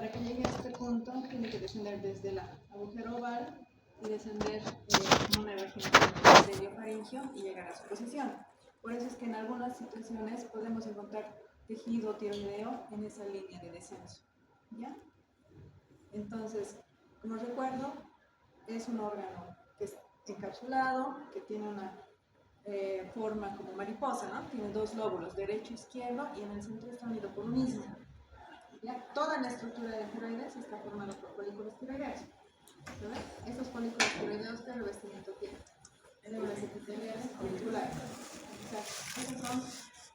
para que llegue a este punto, tiene que descender desde el agujero oval y descender como una región del diofaringio y llegar a su posición. Por eso es que en algunas situaciones podemos encontrar tejido tiroideo en esa línea de descenso. ¿Ya? Entonces, como recuerdo, es un órgano que es encapsulado, que tiene una forma como mariposa, ¿no? Tiene dos lóbulos, derecho e izquierdo, y en el centro está unido por un istmo. ¿Ya? Toda la estructura de tiroides está formada por folículos tiroideos. ¿Sabes? Estos folículos tiroideos, ¿qué revestimiento tienen? Células epiteliales foliculares. O sea, esas son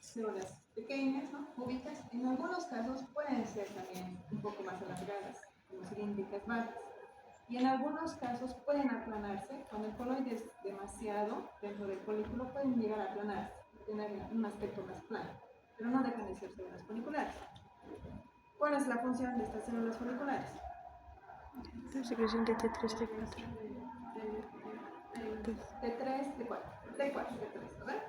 células pequeñas, ¿no? Cúbicas. En algunos casos pueden ser también un poco más alargadas, como cilíndricas bajas. Y en algunos casos pueden aplanarse. Cuando el coloide es demasiado dentro del folículo, pueden llegar a aplanarse, tener un aspecto más plano, pero no dejan de ser células foliculares. ¿Cuál es la función de estas células foliculares? La secreción de T3, T4. T3, T4, T4, T3, ¿verdad?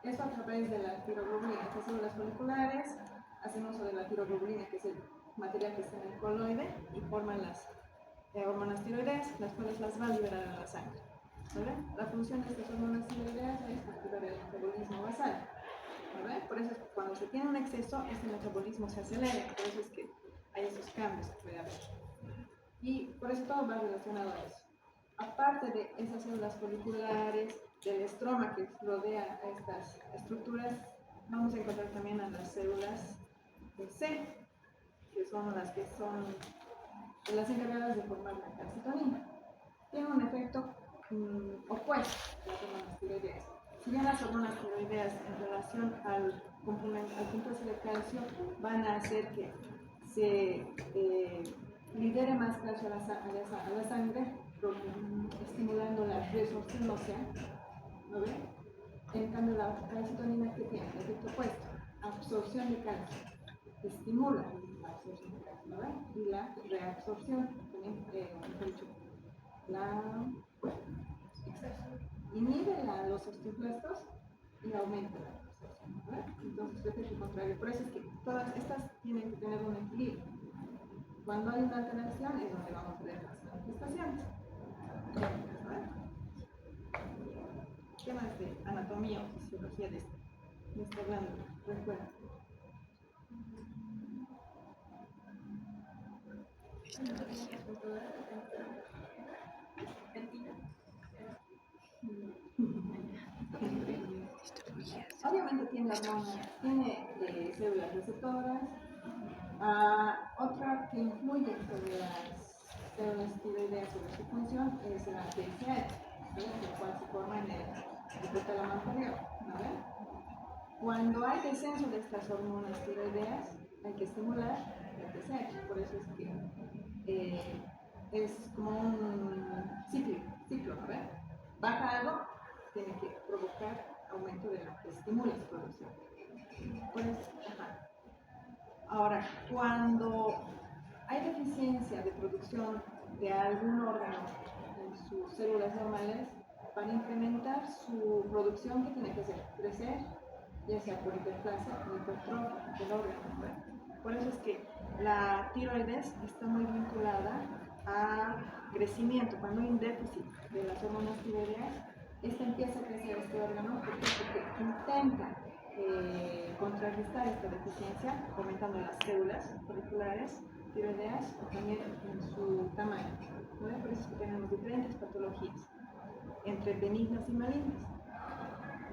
Esto a través de la tiroglobulina. Estas células foliculares hacen uso de la tiroglobulina, que es el material que está en el coloide, y forman las hormonas tiroideas, las cuales las va a liberar a la sangre. ¿Vale? La función de estas hormonas tiroideas es activar el metabolismo basal. ¿Vale? Por eso es que cuando se tiene un exceso, este metabolismo se acelera, por eso es que hay esos cambios que puede haber. Y por eso todo va relacionado a eso. Aparte de esas células foliculares, del estroma que rodea a estas estructuras, vamos a encontrar también a las células de C, que son las las encargadas de formar la calcitonina. Tiene un efecto opuesto a las hormonas tiroideas. Si bien las hormonas tiroideas en relación al compuesto de calcio van a hacer que se libere más calcio a la sangre, estimulando la resorción ósea, ¿no ve? En cambio, la calcitonina, ¿qué tiene? El efecto opuesto, absorción de calcio, estimula la absorción de calcio, ¿no ve? Y la reabsorción, también, inhibe los osteoclastos y aumenta la absorción, ¿no ve? Entonces, es efecto contrario. Por eso es que todas estas tienen que tener un equilibrio. Cuando hay una alteración es donde vamos a ver las manifestaciones. ¿Qué más de anatomía o fisiología de esta glándula? Recuerda. Obviamente tiene hormonas, tiene células receptoras. Otra que influye sobre las células tiroideas sobre su función es la TSH, el cual se forma en el hipotálamo anterior, ¿no? Cuando hay descenso de estas hormonas tiroideas, hay que estimular la TSH, por eso es que es como un ciclo, ¿no? Baja algo, tiene que provocar aumento de la que estimula su producción. Por eso, Ahora, cuando hay deficiencia de producción de algún órgano en sus células normales, para incrementar su producción, ¿qué tiene que hacer? Crecer, ya sea por hiperplasia o hipertrofia del órgano. Por eso es que la tiroides está muy vinculada a crecimiento. Cuando hay un déficit de las hormonas tiroideas, esta empieza a crecer este órgano porque intenta contrarrestar esta deficiencia, aumentando las células foliculares tiroideas o también en su tamaño. ¿No? Por eso es que tenemos diferentes patologías entre benignas y malignas.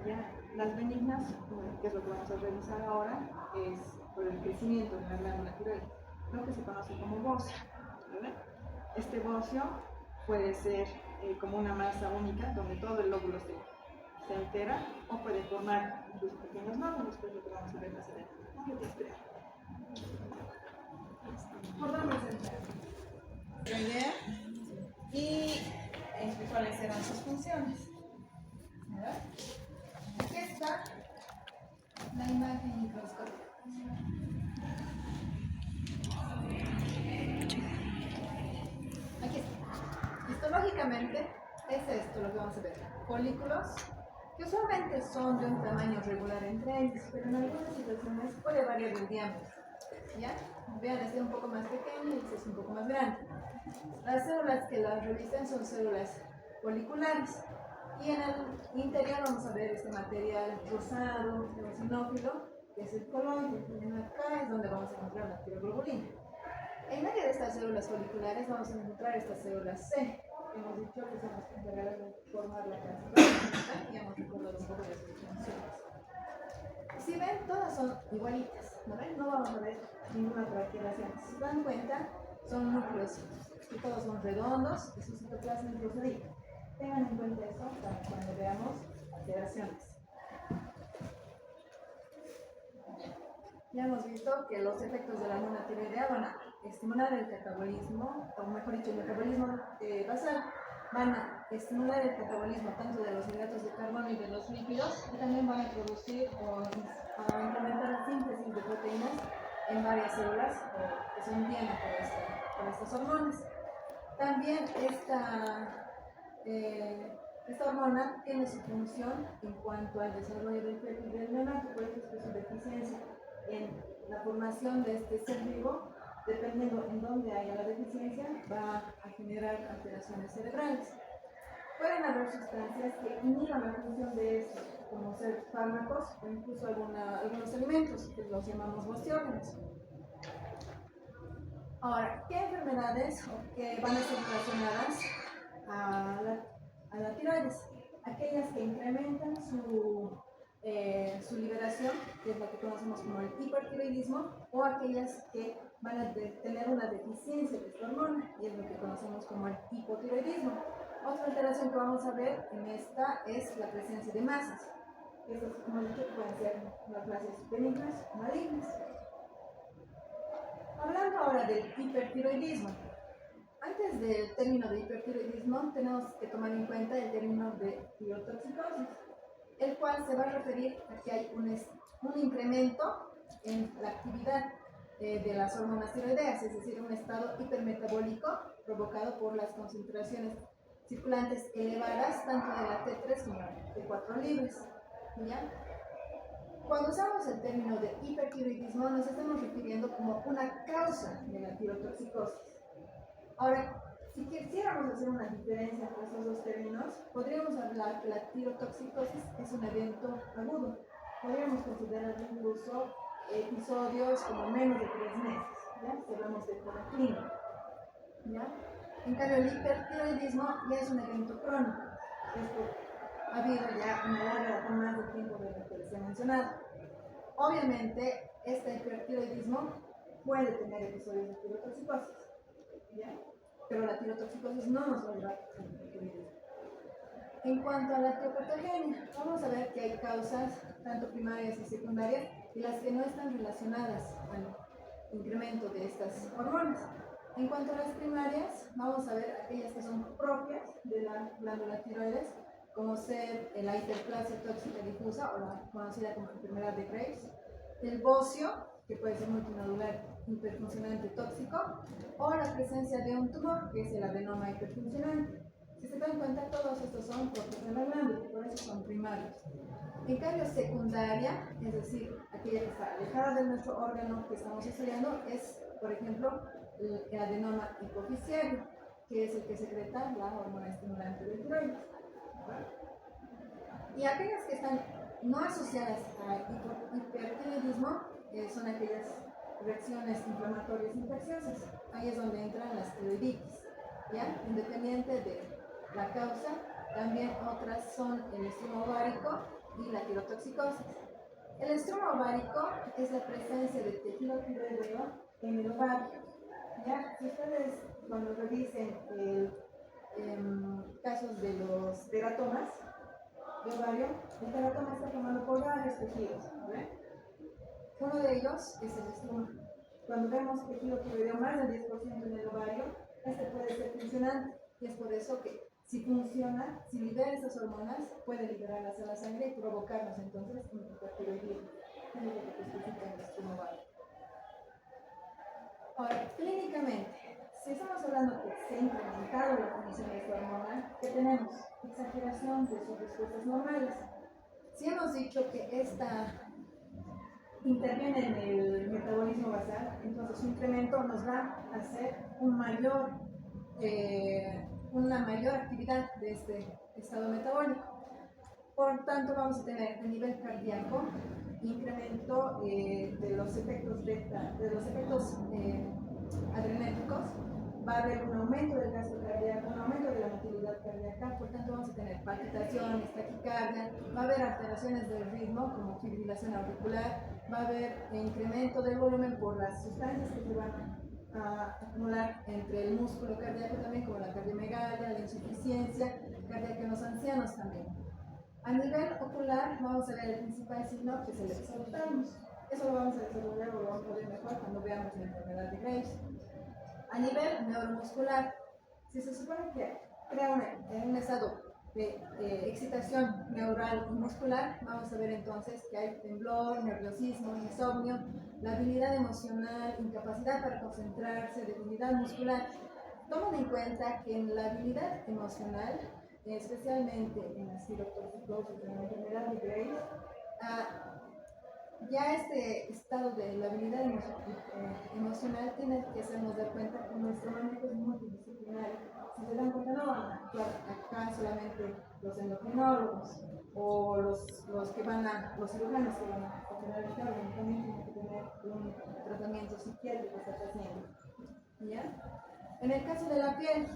¿Ya? Las benignas, que es lo que vamos a revisar ahora, es por el crecimiento de la glándula tiroides, lo que se conoce como bocio. ¿Vale? Este bocio puede ser como una masa única donde todo el lóbulo se altera, o puede formar incluso pequeños nódulos, que es lo que vamos a ver más adelante. No te espero. Volvamos a entrar. Tiroidea y cuáles serán sus funciones. Aquí está la imagen microscópica. Aquí está. Histológicamente es esto lo que vamos a ver. Folículos que usualmente son de un tamaño regular entre ellos, pero en algunas situaciones puede variar el diámetro. ¿Ya? Vean, este es un poco más pequeño y este es un poco más grande. Las células que las revisten son células foliculares. Y en el interior vamos a ver este material rosado, eosinófilo, que es el coloide. Y acá es donde vamos a encontrar la tiroglobulina. En medio de estas células foliculares vamos a encontrar estas células C. Hemos dicho que son las encargadas de formar la cáscara y hemos recordado un poco de sus funciones. Si ven, todas son igualitas, ¿no ven? No vamos a ver ninguna caracterización. Si se dan cuenta, son núcleos y todos son redondos y su citoplasma es rosadito. Tengan en cuenta eso para cuando veamos alteraciones. Ya hemos visto que los efectos de la hormona tiroidea van a estimular el catabolismo, o mejor dicho, el metabolismo basal, van a estimular el catabolismo tanto de los hidratos de carbono y de los lípidos, y también van a producir o a incrementar la síntesis de proteínas en varias células que se entienden por estas hormonas. También esta hormona tiene su función en cuanto al desarrollo del feto y del neonato, por eso es que su deficiencia en la formación de este ser vivo, dependiendo en dónde haya la deficiencia, va a generar alteraciones cerebrales. Pueden haber sustancias que inhiban la función de esto, como ser fármacos o incluso algunos alimentos, que los llamamos osteógenos. Ahora, ¿qué enfermedades que van a ser relacionadas a la tiroides? Aquellas que incrementan su liberación, que es lo que conocemos como el hipertiroidismo, o aquellas que van a tener una deficiencia de esta hormona, y es lo que conocemos como el hipotiroidismo. Otra alteración que vamos a ver en esta es la presencia de masas. Estas, como he dicho, pueden ser las clases benignas o malignas. Hablando ahora del hipertiroidismo, antes del término de hipertiroidismo tenemos que tomar en cuenta el término de tirotoxicosis, el cual se va a referir a que hay un incremento en la actividad de las hormonas tiroideas, es decir, un estado hipermetabólico provocado por las concentraciones circulantes elevadas tanto de la T3 como de T4 libres. ¿Ya? Cuando usamos el término de hipertiroidismo nos estamos refiriendo como una causa de la tirotoxicosis. Ahora, si quisiéramos hacer una diferencia entre esos dos términos, podríamos hablar que la tirotoxicosis es un evento agudo. Podríamos considerar incluso episodios como menos de 3 meses, ¿ya? Si hablamos de forma clínica, ¿ya? En cambio, el hipertiroidismo ya es un evento crónico. Esto ha habido ya una larga o más de tiempo de lo que les he mencionado. Obviamente, este hipertiroidismo puede tener episodios de tirotoxicosis, ¿ya? Pero la tirotoxicosis no nos va a llevar a hipertiroidismo. En cuanto a la tiropatogenia, vamos a ver que hay causas tanto primarias y secundarias y las que no están relacionadas al incremento de estas hormonas. En cuanto a las primarias, vamos a ver aquellas que son propias de la glándula tiroides, como ser la hiperplasia tóxica difusa o la conocida como enfermedad de Graves, el bocio, que puede ser multinodular hiperfuncionante tóxico, o la presencia de un tumor, que es el adenoma hiperfuncionante. Si se dan cuenta, todos estos son propios de la glándula, por eso son primarios. En cambio, secundaria, es decir, aquella que está alejada de nuestro órgano que estamos estudiando, es, por ejemplo, el adenoma hipofisiario, que es el que secreta la hormona estimulante del tiroides. Y aquellas que están no asociadas a hipertiroidismo son aquellas reacciones inflamatorias infecciosas. Ahí es donde entran las tiroiditis, ¿ya? Independiente de la causa, también otras son el estroma ovárico y la tirotoxicosis. El estroma ovárico es la presencia de tejido tiroideo en el ovario. ¿Ya? Si ustedes cuando revisen casos de los teratomas de ovario, el teratoma está formado por varios tejidos, ¿ven? Uno de ellos es el estroma. Cuando vemos tejido tiroideo más del 10% en el ovario, este puede ser funcionante, y es por eso que si funciona, si libera esas hormonas, puede liberarlas a la sangre y provocarnos entonces un hipertiroidismo. Es lo que justifica el estroma ovario. Ahora, clínicamente, si estamos hablando que se ha incrementado la función de esta hormona, ¿qué tenemos? Exageración de sus respuestas normales. Si hemos dicho que esta interviene en el metabolismo basal, entonces su incremento nos va a hacer una mayor actividad de este estado metabólico. Por tanto, vamos a tener a nivel cardíaco incremento de los efectos adrenérgicos. Va a haber un aumento del gasto cardíaco, un aumento de la motilidad cardíaca, por tanto vamos a tener palpitaciones, taquicardia, va a haber alteraciones del ritmo como fibrilación auricular, va a haber incremento del volumen por las sustancias que se van a acumular entre el músculo cardíaco también, como la cardiomegalia, la insuficiencia cardíaca en los ancianos también. A nivel ocular vamos a ver el principal signo que es el exaltamos. Eso lo vamos a desarrollar o lo vamos a ver mejor cuando veamos la enfermedad de Graves. A nivel neuromuscular, si se supone que crea un estado de excitación neural y muscular, vamos a ver entonces que hay temblor, nerviosismo, insomnio, la habilidad emocional, incapacidad para concentrarse, debilidad muscular. Tomen en cuenta que en la habilidad emocional, especialmente en la cirotoxicosis, en la enfermedad de Graves, ya este estado de la habilidad emocional tiene que hacernos dar cuenta que nuestro manejo es multidisciplinario. Si se dan cuenta, no van a actuar acá solamente los endocrinólogos o los cirujanos que van a operar el órgano, también tienen que tener un tratamiento psiquiátrico para el paciente. ¿Ya? En el caso de la piel,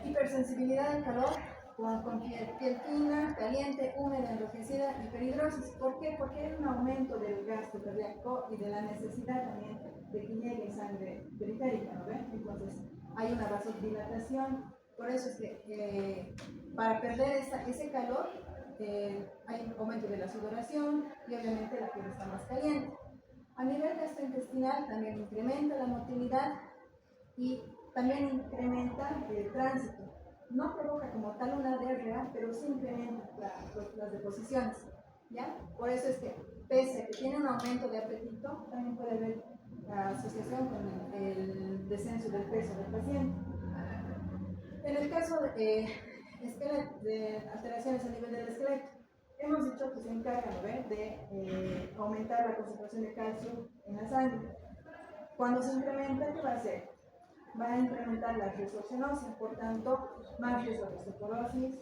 hipersensibilidad al calor, con piel fina, caliente, húmeda, enrojecida, hiperhidrosis. ¿Por qué? Porque hay un aumento del gasto cardíaco y de la necesidad también de que llegue sangre periférica, ¿no ven? Entonces hay una vasodilatación. Por eso es que para perder ese calor hay un aumento de la sudoración y obviamente la piel está más caliente. A nivel gastrointestinal también incrementa la motilidad y también incrementa el tránsito. No provoca como tal una diarrea, pero sí incrementa las deposiciones, ¿ya? Por eso es que, pese a que tiene un aumento de apetito, también puede haber asociación con el descenso del peso del paciente. En el caso de alteraciones a nivel del esqueleto, hemos dicho que se encarga, ¿no ve?, de aumentar la concentración de calcio en la sangre. Cuando se incrementa, ¿qué va a hacer? Va a incrementar la resorción ósea, por tanto, más riesgo de osteoporosis.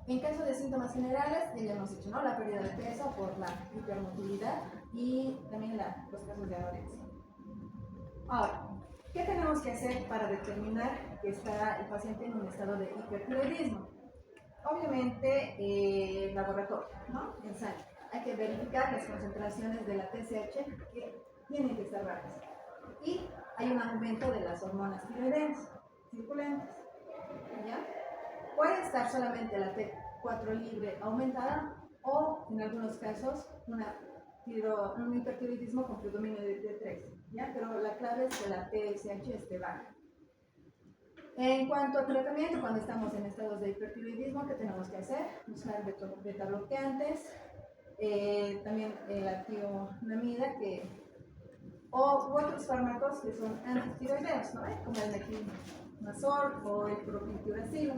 En caso de síntomas generales, ya hemos dicho, ¿no?, la pérdida de peso por la hipermotilidad y también los casos de anorexia. Ahora, ¿qué tenemos que hacer para determinar que está el paciente en un estado de hipertiroidismo? Obviamente, laboratorio, ¿no?, en sangre. Hay que verificar las concentraciones de la TSH que tienen que estar bajas. Y hay un aumento de las hormonas tiroideas circulantes. ¿Ya? Puede estar solamente la T4 libre aumentada o, en algunos casos, un hipertiroidismo con predominio de T3. ¿Ya? Pero la clave es que la TSH esté baja. En cuanto al tratamiento, cuando estamos en estados de hipertiroidismo, ¿qué tenemos que hacer? Usar beta-bloqueantes, también la tionamida u otros fármacos que son antitiroideos, ¿no?, como el metronidazol o el propiltiuracilo.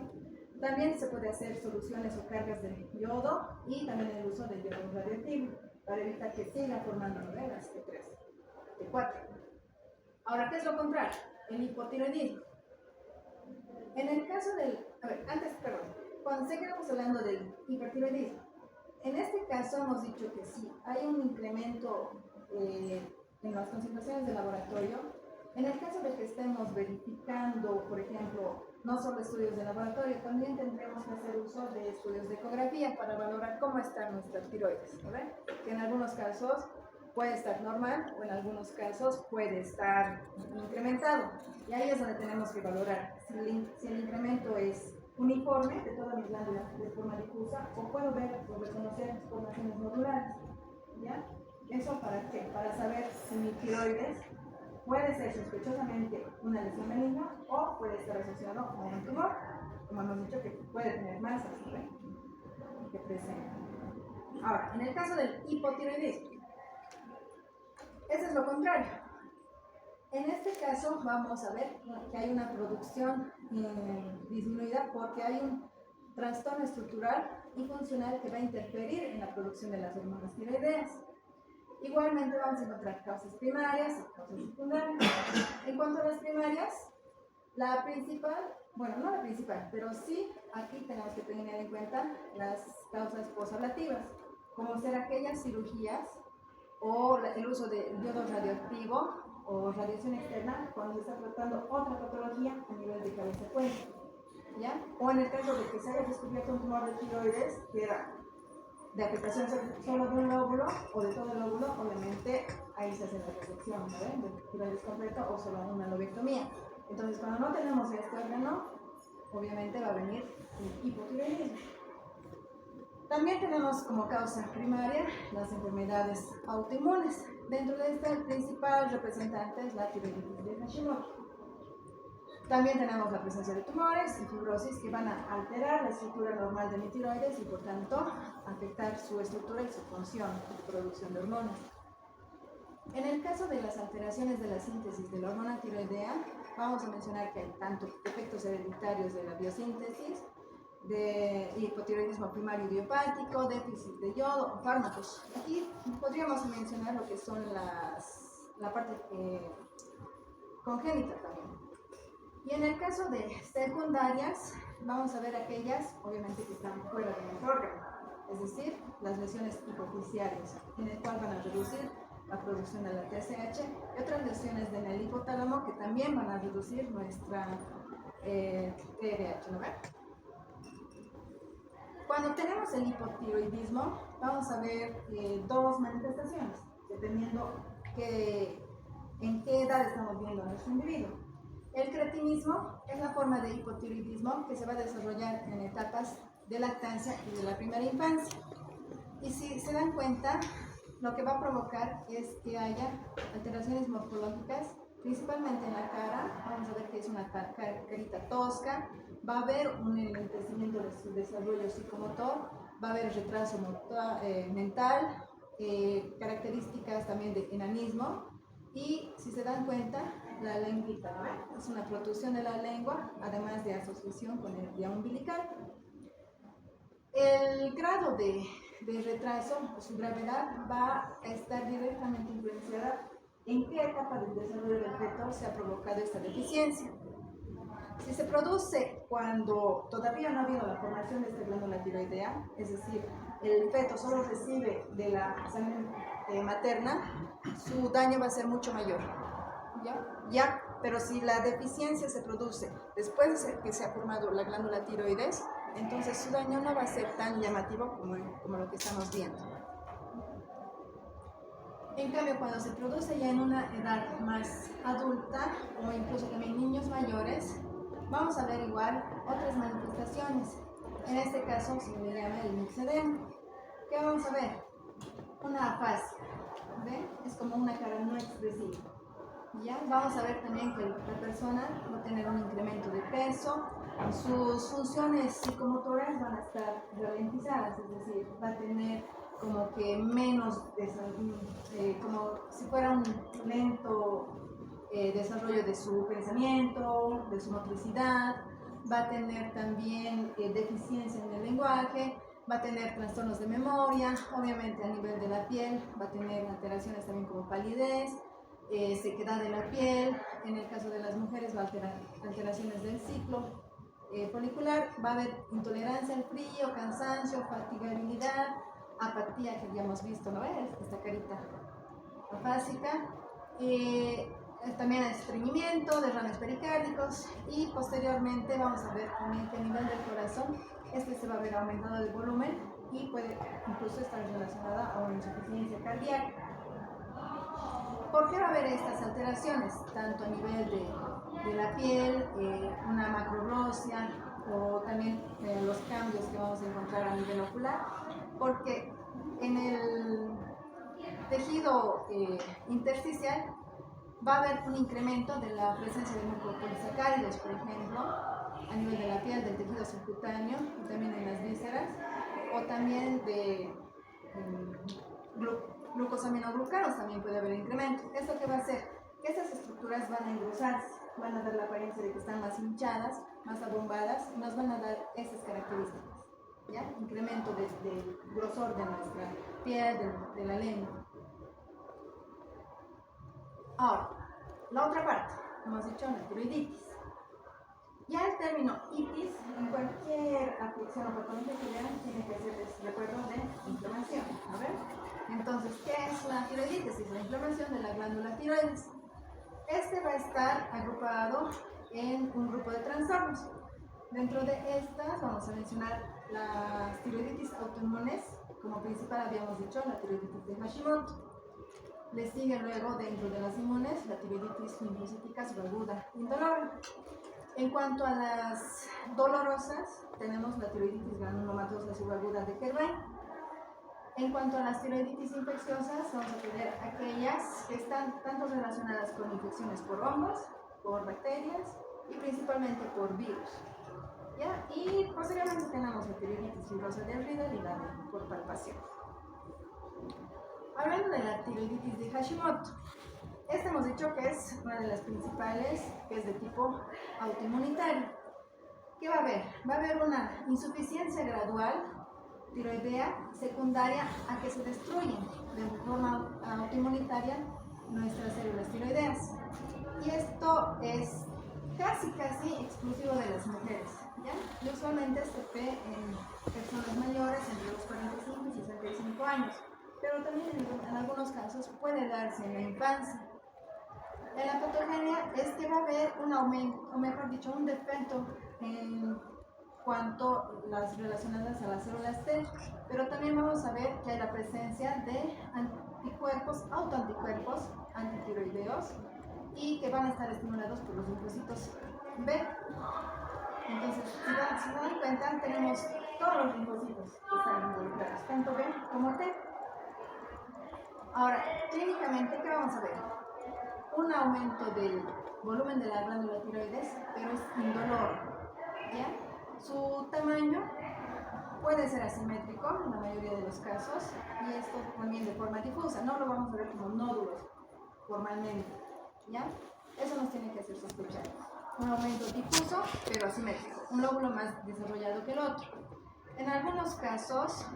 También se puede hacer soluciones o cargas de yodo y también el uso de yodo radioactivo para evitar que siga formando novelas T3, T4. Ahora, ¿qué es lo contrario? El hipotiroidismo. En el caso del... cuando seguimos hablando del hipertiroidismo, en este caso hemos dicho que sí, hay un incremento en las concentraciones de laboratorio. En el caso de que estemos verificando, por ejemplo, no solo estudios de laboratorio, también tendremos que hacer uso de estudios de ecografía para valorar cómo están nuestras tiroides, ¿no ven? Que en algunos casos puede estar normal o en algunos casos puede estar incrementado. Y ahí es donde tenemos que valorar si el incremento es uniforme de todas mis glándulas de forma difusa o puedo ver o reconocer formaciones nodulares. ¿Ya? ¿Eso para qué? Para saber si mi tiroides puede ser sospechosamente una lesión maligna o puede estar asociado a un tumor, como hemos dicho que puede tener masas, ¿no?, que presenta. Ahora, en el caso del hipotiroidismo, eso es lo contrario. En este caso vamos a ver que hay una producción disminuida porque hay un trastorno estructural y funcional que va a interferir en la producción de las hormonas tiroideas. Igualmente vamos a encontrar causas primarias y causas secundarias. En cuanto a las primarias, la principal, bueno, no la principal, pero sí aquí tenemos que tener en cuenta las causas posablativas, como ser aquellas cirugías o el uso de yodo radioactivo o radiación externa cuando se está tratando otra patología a nivel de cabeza-cuello, ¿ya? O en el caso de que se haya descubierto un tumor de tiroides que era de afectación solo de un lóbulo o de todo el lóbulo, obviamente ahí se hace la resección, ¿no? De tiroides completo o solo una lobectomía. Entonces, cuando no tenemos este órgano, obviamente va a venir el hipotiroidismo. También tenemos como causa primaria las enfermedades autoinmunes. Dentro de esta, el principal representante es la tiroiditis de Hashimoto. También tenemos la presencia de tumores y fibrosis que van a alterar la estructura normal de mi tiroides y por tanto afectar su estructura y su función de producción de hormonas. En el caso de las alteraciones de la síntesis de la hormona tiroidea, vamos a mencionar que hay tanto efectos hereditarios de la biosíntesis, de hipotiroidismo primario idiopático, déficit de yodo o fármacos. Aquí podríamos mencionar lo que son la parte congénita también. Y en el caso de secundarias, vamos a ver aquellas, obviamente, que están fuera de nuestro órgano, es decir, las lesiones hipoficiales, en el cual van a reducir la producción de la TSH y otras lesiones en el hipotálamo que también van a reducir nuestra TRH, ¿no ven? Cuando tenemos el hipotiroidismo, vamos a ver dos manifestaciones, dependiendo en qué edad estamos viendo a nuestro individuo. El cretinismo es la forma de hipotiroidismo que se va a desarrollar en etapas de lactancia y de la primera infancia. Y si se dan cuenta, lo que va a provocar es que haya alteraciones morfológicas, principalmente en la cara. Vamos a ver que es una carita tosca, va a haber un enlentecimiento de su desarrollo psicomotor, va a haber retraso mental, características también de enanismo. Y si se dan cuenta, la lengüita, ¿no? Es una protrusión de la lengua, además de asociación con el vía umbilical. El grado de retraso o su gravedad va a estar directamente influenciada en qué etapa del desarrollo del feto se ha provocado esta deficiencia. Si se produce cuando todavía no ha habido la formación de esta glándula tiroidea, es decir, el feto solo recibe de la sangre materna, su daño va a ser mucho mayor. ¿Ya? Pero si la deficiencia se produce después de que se ha formado la glándula tiroides, entonces su daño no va a ser tan llamativo como lo que estamos viendo. En cambio, cuando se produce ya en una edad más adulta o incluso también niños mayores, vamos a ver igual otras manifestaciones. En este caso se le llama el mixedema. ¿Qué vamos a ver? Una afasia. ¿Ven? Es como una cara no expresiva. ¿Ya? Vamos a ver también que la persona va a tener un incremento de peso, sus funciones psicomotoras van a estar ralentizadas, es decir, va a tener como que menos, como si fuera un lento desarrollo de su pensamiento, de su motricidad, va a tener también deficiencia en el lenguaje, va a tener trastornos de memoria, obviamente a nivel de la piel, va a tener alteraciones también como palidez, sequedad de la piel, en el caso de las mujeres va a tener alteraciones del ciclo folicular, va a haber intolerancia al frío, cansancio, fatigabilidad, apatía que ya hemos visto, ¿no ves? Esta carita afásica, también estreñimiento, derrames pericárdicos y posteriormente vamos a ver también que a nivel del corazón se va a ver aumentado de volumen y puede incluso estar relacionada a una insuficiencia cardíaca. ¿Por qué va a haber estas alteraciones? Tanto a nivel de la piel, una macroglosia o también los cambios que vamos a encontrar a nivel ocular, porque en el tejido intersticial va a haber un incremento de la presencia de mucopolisacáridos, por ejemplo, a nivel de la piel, del tejido subcutáneo y también en las vísceras, o también de glucosaminoglucanos también puede haber incremento. ¿Esto qué va a hacer? Que estas estructuras van a engrosarse, van a dar la apariencia de que están más hinchadas, más abombadas y nos van a dar estas características. ¿ya? Incremento del grosor de nuestra piel, de la lengua. Ahora, la otra parte, hemos dicho la tiroiditis. Ya el término itis, en cualquier aflicción o patología que vean, tiene que ser recuerdo de inflamación. A ver, entonces, ¿qué es la tiroiditis? Es la inflamación de la glándula tiroides. Este va a estar agrupado en un grupo de trastornos. Dentro de estas vamos a mencionar las tiroiditis autoinmunes, como principal habíamos dicho la tiroiditis de Hashimoto. Le sigue luego dentro de las inmunes la tiroiditis linfocítica subaguda indolora. En cuanto a las dolorosas, tenemos la tiroiditis granulomatosa subaguda de Kerbein. En cuanto a las tiroiditis infecciosas, vamos a tener aquellas que están tanto relacionadas con infecciones por hongos, por bacterias y principalmente por virus. ¿Ya? Y posteriormente tenemos la tiroiditis fibrosa de Riedel y la por palpación. Hablando de la tiroiditis de Hashimoto, esta hemos dicho que es una de las principales, que es de tipo autoinmunitario. ¿Qué va a haber? Va a haber una insuficiencia gradual tiroidea secundaria a que se destruyen de forma autoinmunitaria nuestras células tiroideas. Y esto es casi exclusivo de las mujeres, ¿ya? Y usualmente se ve en personas mayores entre los 45 y 65 años, pero también en algunos casos puede darse en la infancia. En la patogenia es que va a haber un aumento, o mejor dicho, un defecto en cuanto a las relacionadas a las células T, pero también vamos a ver que hay la presencia de anticuerpos, autoanticuerpos antitiroideos y que van a estar estimulados por los linfocitos B. Entonces, si se dan cuenta, tenemos todos los linfocitos que están involucrados, tanto B como T. Ahora, clínicamente, ¿qué vamos a ver? Un aumento del volumen de la glándula tiroides, pero es indoloro, ¿ya? Su tamaño puede ser asimétrico en la mayoría de los casos y esto también de forma difusa, no lo vamos a ver como nódulos formalmente, ¿ya? Eso nos tiene que hacer sospechar. Un aumento difuso, pero asimétrico, un lóbulo más desarrollado que el otro. En algunos casos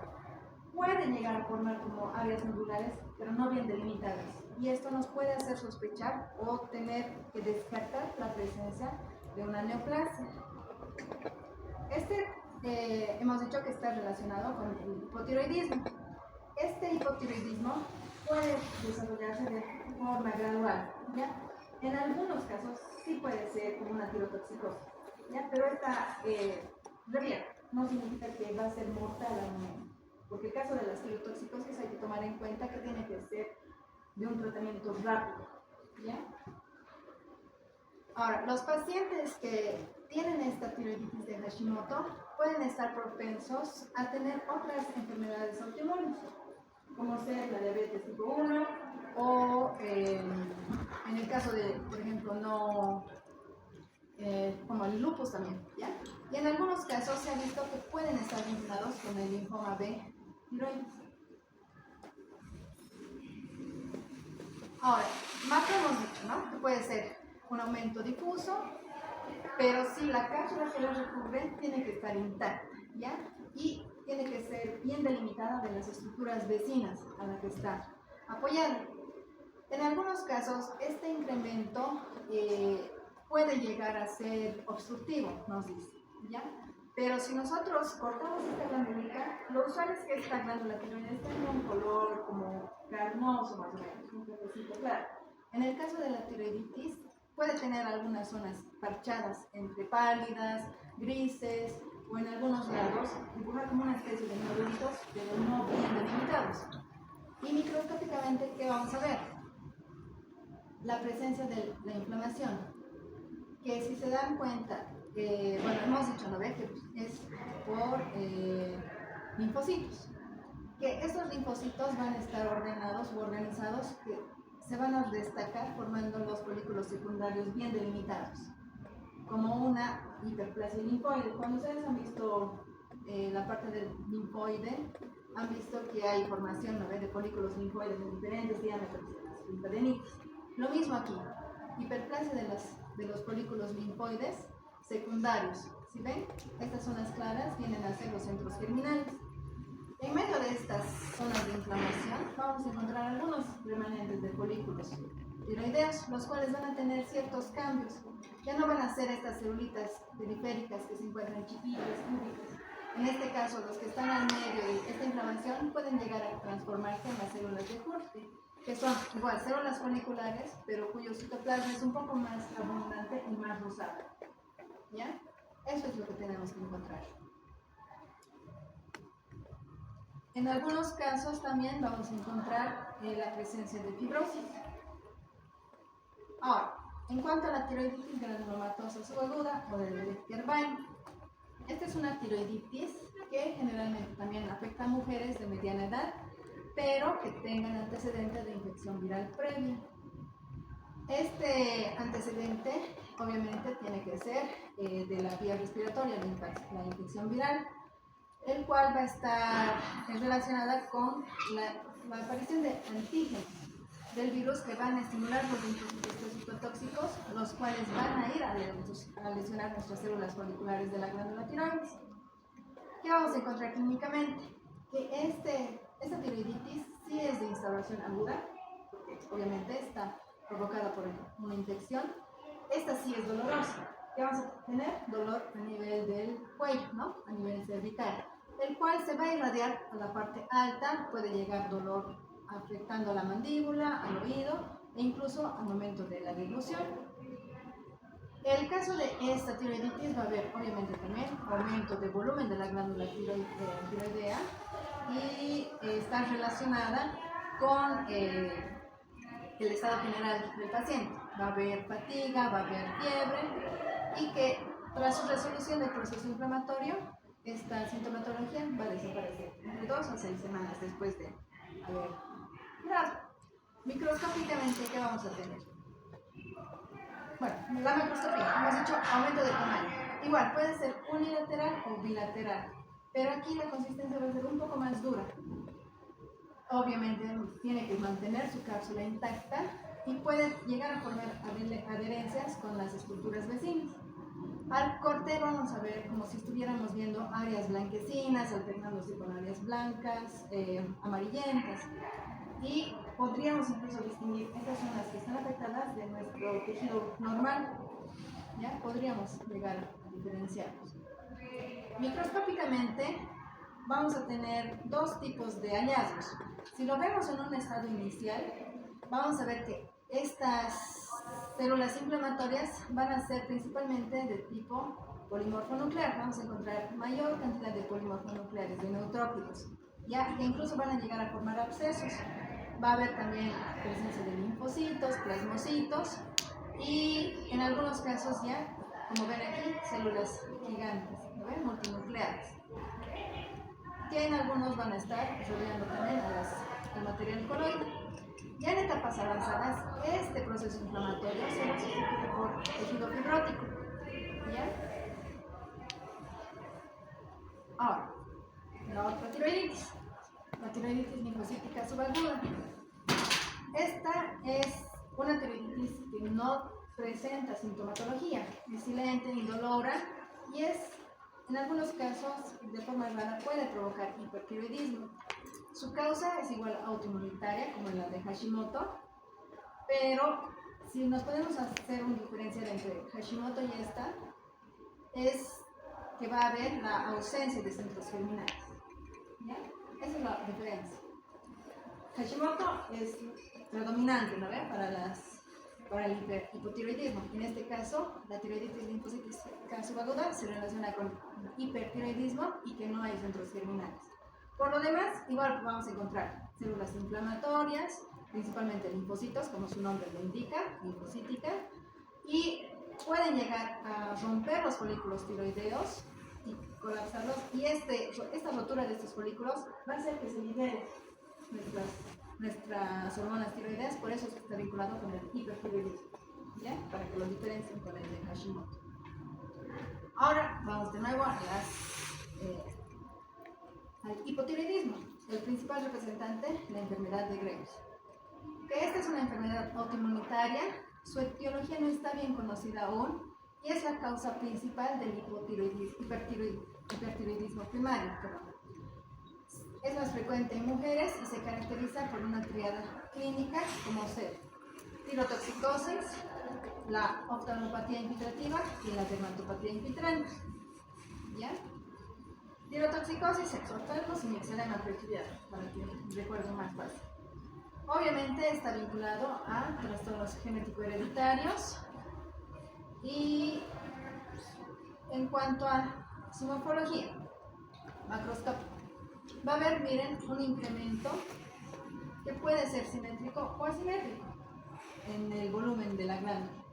puede llegar a formar como áreas nodulares, pero no bien delimitadas. Y esto nos puede hacer sospechar o tener que descartar la presencia de una neoplasia. Hemos dicho que está relacionado con el hipotiroidismo. Este hipotiroidismo puede desarrollarse de forma gradual, ¿ya? En algunos casos sí puede ser como una tirotoxicosis, ¿ya? Pero esta revía no significa que va a ser mortal al momento. Porque el caso de las tirotoxicosis hay que tomar en cuenta que tiene que ser de un tratamiento rápido, ¿ya? Ahora, los pacientes que tienen esta tiroiditis de Hashimoto pueden estar propensos a tener otras enfermedades autoinmunes, como ser la diabetes tipo 1 o en el caso de, por ejemplo, como el lupus también, ¿ya? Y en algunos casos se ha visto que pueden estar vinculados con el linfoma B tiroides. Ahora, macro hemos dicho, ¿no? Que puede ser un aumento difuso, pero si la cápsula que lo recubre tiene que estar intacta, ¿ya? Y tiene que ser bien delimitada de las estructuras vecinas a la que está apoyada. En algunos casos, este incremento puede llegar a ser obstructivo, nos dice, ¿ya? Pero si nosotros cortamos esta glándula, lo usual es que esta glándula tiroides tenga un color como carnoso, más o menos, un cafecito claro. En el caso de la tiroiditis, puede tener algunas zonas parchadas, entre pálidas, grises, o en algunos lados, dibujar como una especie de nódulos, pero no bien delimitados. Y microscópicamente, ¿qué vamos a ver? La presencia de la inflamación, que si se dan cuenta, bueno, hemos dicho, ¿no ve? Que es por linfocitos, que estos linfocitos van a estar ordenados u organizados, que se van a destacar formando los folículos secundarios bien delimitados, como una hiperplasia linfoide. Cuando ustedes han visto la parte del linfoide, han visto que hay formación, ¿no ve? De folículos linfoides de diferentes diámetros de las linfadenitis. Lo mismo aquí, hiperplasia de los folículos linfoides secundarios. ¿Sí ven? Estas zonas claras vienen a ser los centros germinales. En medio de estas zonas de inflamación vamos a encontrar algunos remanentes de folículos tiroideos, los cuales van a tener ciertos cambios. Ya no van a ser estas celulitas periféricas que se encuentran chiquitas, cúbicas. En este caso, los que están al medio de esta inflamación pueden llegar a transformarse en las células de Hurti, que son igual células foliculares, pero cuyo citoplasma es un poco más abundante y más rosado. ¿Ya? Eso es lo que tenemos que encontrar. En algunos casos también vamos a encontrar la presencia de fibrosis. Ahora, en cuanto a la tiroiditis granulomatosa subaguda o de Lecter-Weill, esta es una tiroiditis que generalmente también afecta a mujeres de mediana edad, pero que tengan antecedentes de infección viral previa. Este antecedente obviamente tiene que ser de la vía respiratoria, la infección viral, el cual va a estar relacionada con la aparición de antígenos del virus que van a estimular los linfocitos citotóxicos, los cuales van a ir a lesionar nuestras células foliculares de la glándula tiroides. ¿Qué vamos a encontrar clínicamente? Que esta tiroiditis sí es de instauración aguda, porque obviamente está provocada por una infección. Esta sí es dolorosa. ¿Qué vamos a tener? Dolor a nivel del cuello, ¿no? A nivel cervical, el cual se va a irradiar a la parte alta, puede llegar dolor afectando a la mandíbula, al oído e incluso al momento de la deglución. En el caso de esta tiroiditis va a haber obviamente también aumento de volumen de la glándula tiroidea y está relacionada con el estado general del paciente. Va a haber fatiga, va a haber fiebre y que tras su resolución del proceso inflamatorio, esta sintomatología va a desaparecer entre 2 a 6 semanas después de haber curado. Microscópicamente, ¿qué vamos a tener? Bueno, la macroscopía, hemos dicho aumento de tamaño. Igual, puede ser unilateral o bilateral, pero aquí la consistencia va a ser un poco más dura. Obviamente tiene que mantener su cápsula intacta y puede llegar a formar adherencias con las estructuras vecinas. Al corte vamos a ver como si estuviéramos viendo áreas blanquecinas alternándose con áreas blancas, amarillentas, y podríamos incluso distinguir estas zonas que están afectadas de nuestro tejido normal. ¿Ya? Podríamos llegar a diferenciarlos. Microscópicamente vamos a tener dos tipos de hallazgos. Si lo vemos en un estado inicial, vamos a ver que estas células inflamatorias van a ser principalmente de tipo polimorfonuclear. Vamos a encontrar mayor cantidad de polimorfonucleares, de neutrófilos, ya que incluso van a llegar a formar abscesos. Va a haber también presencia de linfocitos, plasmocitos y en algunos casos ya, como ven aquí, células gigantes, ¿no ven? Multinucleares, que en algunos van a estar rodeando también al material coloide. Ya en etapas avanzadas, este proceso inflamatorio se sustituye por tejido fibrótico. ¿Ya? Ahora, la otra tiroiditis, la tiroiditis linfocítica subaguda. Esta es una tiroiditis que no presenta sintomatología, es silente, indolora y en algunos casos, de forma rara, puede provocar hipertiroidismo. Su causa es igual autoinmunitaria como la de Hashimoto, pero si nos podemos hacer un diferencial entre Hashimoto y esta, es que va a haber la ausencia de centros germinales. ¿Ya? Esa es la diferencia. Hashimoto es predominante, ¿no? Para el hipotiroidismo. En este caso, la tiroiditis linfocítica subaguda se relaciona con hipertiroidismo y que no hay centros germinales. Por lo demás, igual vamos a encontrar células inflamatorias, principalmente linfocitos, como su nombre lo indica, linfocítica, y pueden llegar a romper los folículos tiroideos y colapsarlos, y esta rotura de estos folículos va a hacer que se liberen nuestras hormonas tiroideas, por eso está vinculado con el hipertiroidismo, ¿ya? Para que lo diferencien con el de Hashimoto. Ahora vamos de nuevo a al hipotiroidismo, el principal representante, la enfermedad de Graves. Que esta es una enfermedad autoinmunitaria, su etiología no está bien conocida aún y es la causa principal del hipertiroidismo primario. Es más frecuente en mujeres y se caracteriza por una triada clínica como ser tirotoxicosis, la oftalmopatía infiltrativa y la dermatopatía infiltrante. ¿Ya? Tirotoxicosis, exoftalmos y mixedema pretudiado, para que recuerden más fácil. Obviamente está vinculado a trastornos genético-hereditarios y en cuanto a su morfología macroscópica, va a haber, miren, un incremento que puede ser simétrico o asimétrico en el volumen de la glándula.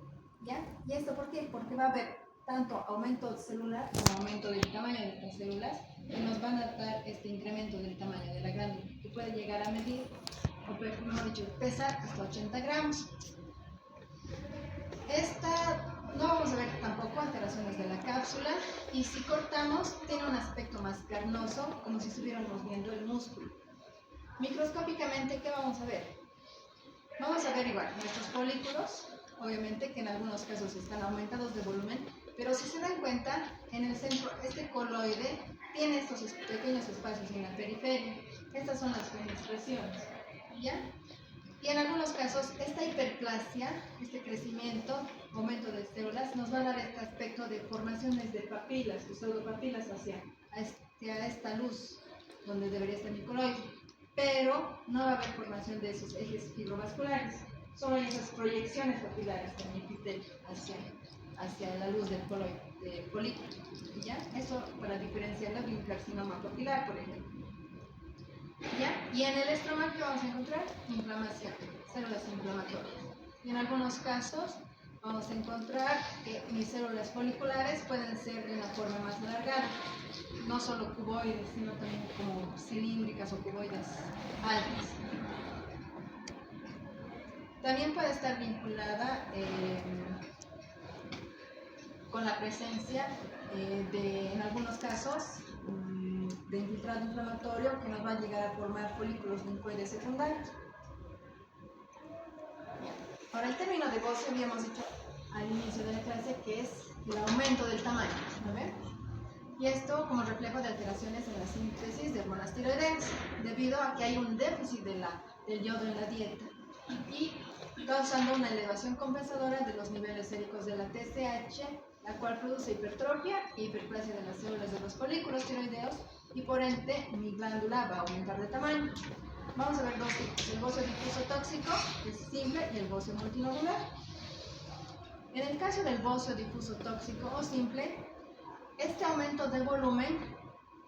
¿Ya? ¿Y esto por qué? Porque va a haber tanto aumento celular como aumento del tamaño de las células que nos van a dar este incremento del tamaño de la glándula, que puede llegar a medir, o mejor dicho, pesar hasta 80 gramos. No vamos a ver tampoco alteraciones de la cápsula, y si cortamos tiene un aspecto más carnoso, como si estuviéramos viendo el músculo. Microscópicamente, ¿qué vamos a ver? Vamos a ver igual nuestros folículos, obviamente que en algunos casos están aumentados de volumen, pero si se dan cuenta, en el centro este coloide tiene estos pequeños espacios en la periferia. Estas son las fenestraciones, ¿ya? Y en algunos casos esta hiperplasia, este crecimiento, aumento de células, nos va a dar este aspecto de formaciones de papilas, de pseudopapilas hacia esta luz donde debería estar mi coloide. Pero no va a haber formación de esos ejes fibrovasculares, solo hay esas proyecciones papilares de mi epitelio hacia la luz del folículo. ¿Ya? Eso para diferenciarlo de un carcinoma papilar, por ejemplo. ¿Ya? Y en el estroma, ¿qué vamos a encontrar? Inflamación, células inflamatorias. Y en algunos casos vamos a encontrar que mis células foliculares pueden ser de una forma más alargada, no solo cuboides, sino también como cilíndricas o cuboides altas. También puede estar vinculada con la presencia en algunos casos, de infiltrado inflamatorio que nos va a llegar a formar folículos linfoides secundarios. Ahora, el término de Gauss habíamos dicho al inicio de la clase que es el aumento del tamaño, ¿no ven? Y esto como reflejo de alteraciones en la síntesis de hormonas tiroideas, debido a que hay un déficit del yodo en la dieta y causando una elevación compensadora de los niveles séricos de la TSH, la cual produce hipertrofia e hiperplasia de las células de los folículos tiroideos, y por ende mi glándula va a aumentar de tamaño. Vamos a ver dos tipos: el bocio difuso tóxico, que es simple, y el bocio multinodular. En el caso del bocio difuso tóxico o simple, este aumento de volumen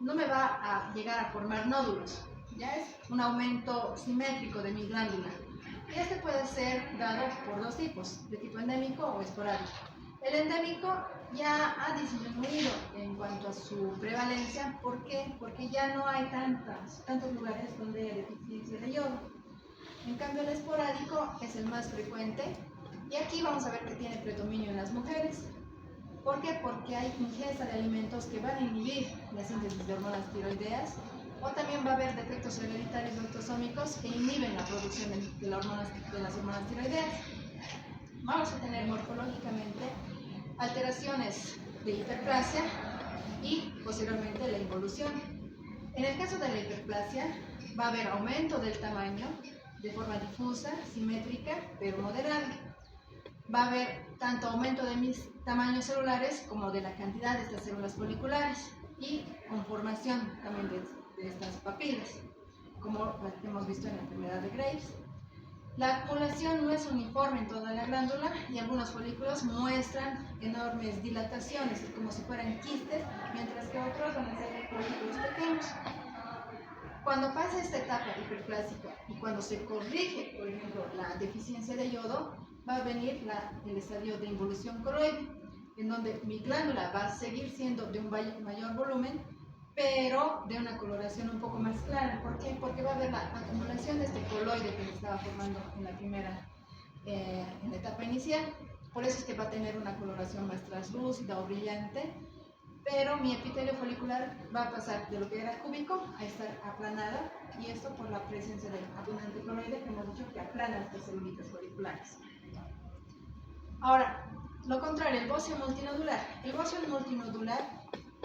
no me va a llegar a formar nódulos, ya es un aumento simétrico de mi glándula. Y este puede ser dado por dos tipos, de tipo endémico o esporádico. El endémico ya ha disminuido en cuanto a su prevalencia. ¿Por qué? Porque ya no hay tantos lugares donde hay deficiencia de yodo. En cambio, el esporádico es el más frecuente, y aquí vamos a ver que tiene predominio en las mujeres. ¿Por qué? Porque hay ingesta de alimentos que van a inhibir la síntesis de hormonas tiroideas, o también va a haber defectos hereditarios autosómicos que inhiben la producción de las hormonas tiroideas. Vamos a tener morfológicamente alteraciones de hiperplasia y posteriormente la involución. En el caso de la hiperplasia va a haber aumento del tamaño de forma difusa, simétrica, pero moderada. Va a haber tanto aumento de mis tamaños celulares como de la cantidad de estas células foliculares, y conformación también de estas papilas, como las que hemos visto en la enfermedad de Graves. La acumulación no es uniforme en toda la glándula, y algunos folículos muestran enormes dilataciones, como si fueran quistes, mientras que otros van a ser folículos pequeños. Cuando pasa esta etapa hiperplásica y cuando se corrige, por ejemplo, la deficiencia de yodo, va a venir el estadio de involución coloide, en donde mi glándula va a seguir siendo de un mayor volumen, pero de una coloración un poco más clara. ¿Por qué? Porque va a haber la acumulación de este coloide que se estaba formando en la etapa inicial. Por eso es que va a tener una coloración más translúcida o brillante, pero mi epitelio folicular va a pasar de lo que era cúbico a estar aplanada, y esto por la presencia del abundante coloide, que hemos dicho que aplana estas celulitas foliculares. Ahora, Lo contrario, el bocio multinodular. El bocio multinodular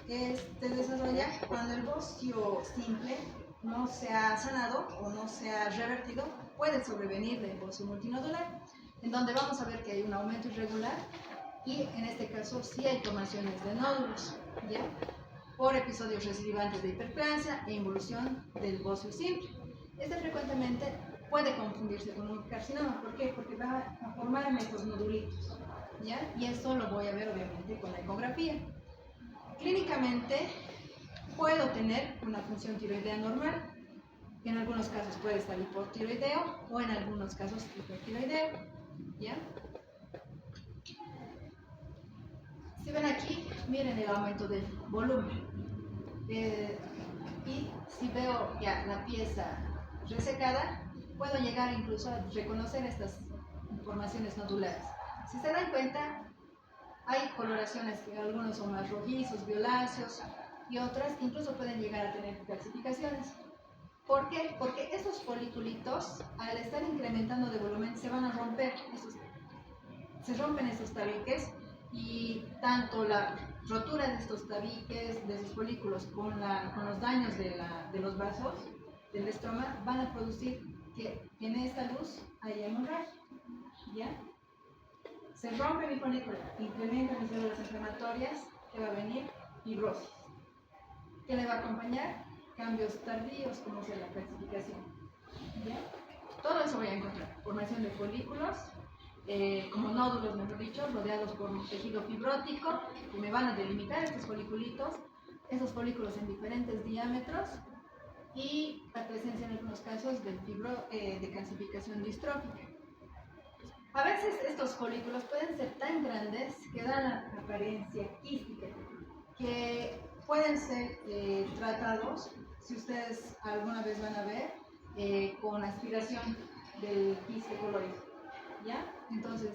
se desarrolla cuando el bocio simple no se ha sanado o no se ha revertido, puede sobrevenir del bocio multinodular, en donde vamos a ver que hay un aumento irregular y en este caso sí hay formaciones de nódulos, ¿ya? Por episodios recidivantes de hiperplasia e involución del bocio simple. Frecuentemente puede confundirse con un carcinoma. ¿Por qué? Porque va a formar estos nodulitos, ¿ya? Y eso lo voy a ver obviamente con la ecografía. Clínicamente puedo tener una función tiroidea normal, en algunos casos puede estar hipotiroideo o en algunos casos hipertiroideo, ¿ya? Si ven aquí, miren el aumento del volumen. Y si veo ya la pieza resecada, puedo llegar incluso a reconocer estas formaciones nodulares. Si se dan cuenta, hay coloraciones que algunos son más rojizos, violáceos y otras incluso pueden llegar a tener calcificaciones. ¿Por qué? Porque estos foliculitos, al estar incrementando de volumen, se van a romper. Se rompen estos tabiques y tanto la rotura de estos tabiques, de esos folículos, con los daños de los vasos del estroma, van a producir que en esta luz haya hemorragia, ¿ya? Se rompe mi folículo, incrementan mis células inflamatorias, que va a venir fibrosis. ¿Qué le va a acompañar? Cambios tardíos, como sea la calcificación, ¿ya? Todo eso voy a encontrar. Formación de folículos, como nódulos, mejor dicho, rodeados por un tejido fibrótico, que me van a delimitar estos foliculitos, esos folículos en diferentes diámetros, y la presencia en algunos casos de calcificación distrófica. A veces estos folículos pueden ser tan grandes que dan la apariencia quística, que pueden ser tratados, si ustedes alguna vez van a ver, con aspiración del quiste colóide, ¿ya? Entonces,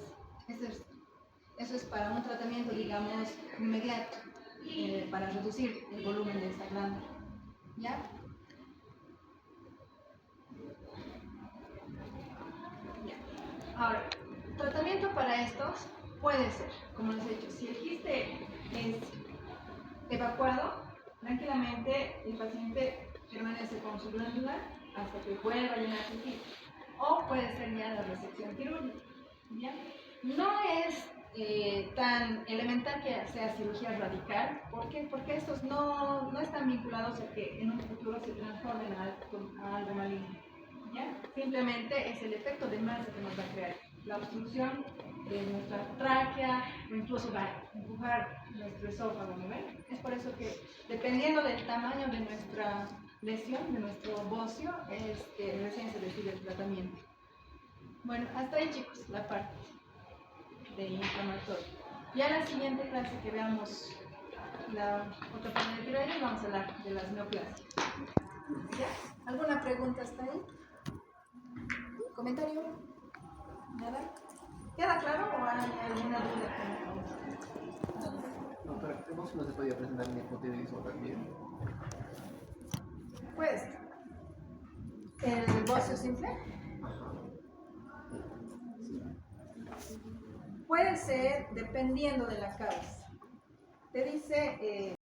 eso es para un tratamiento, digamos, inmediato, para reducir el volumen de esta glándula, ¿ya? Ahora, tratamiento para estos puede ser, como les he dicho, si el quiste es evacuado, tranquilamente el paciente permanece con su glándula hasta que vuelva a llenar su quiste. O puede ser ya la resección quirúrgica, ¿ya? No es tan elemental que sea cirugía radical. ¿Por qué? Porque estos no están vinculados a que en un futuro se transformen a algo maligno, ¿ya? Simplemente es el efecto de masa que nos va a crear la obstrucción de nuestra tráquea, o incluso va a empujar nuestro esófago, ¿no ven? Es por eso que, dependiendo del tamaño de nuestra lesión, de nuestro bocio, recién se decide el tratamiento. Bueno, hasta ahí, chicos, la parte de inflamatorio. Ya en la siguiente clase que veamos la otra parte de tiroides, vamos a hablar de las neoplasias. ¿Ya? ¿Alguna pregunta hasta ahí? ¿Comentario? ¿Nada? ¿Queda claro o hay alguna duda? No, pero ¿cómo no se podía presentar en hipotiroidismo también? Pues, ¿el bocio simple? Puede ser dependiendo de la causa. Te dice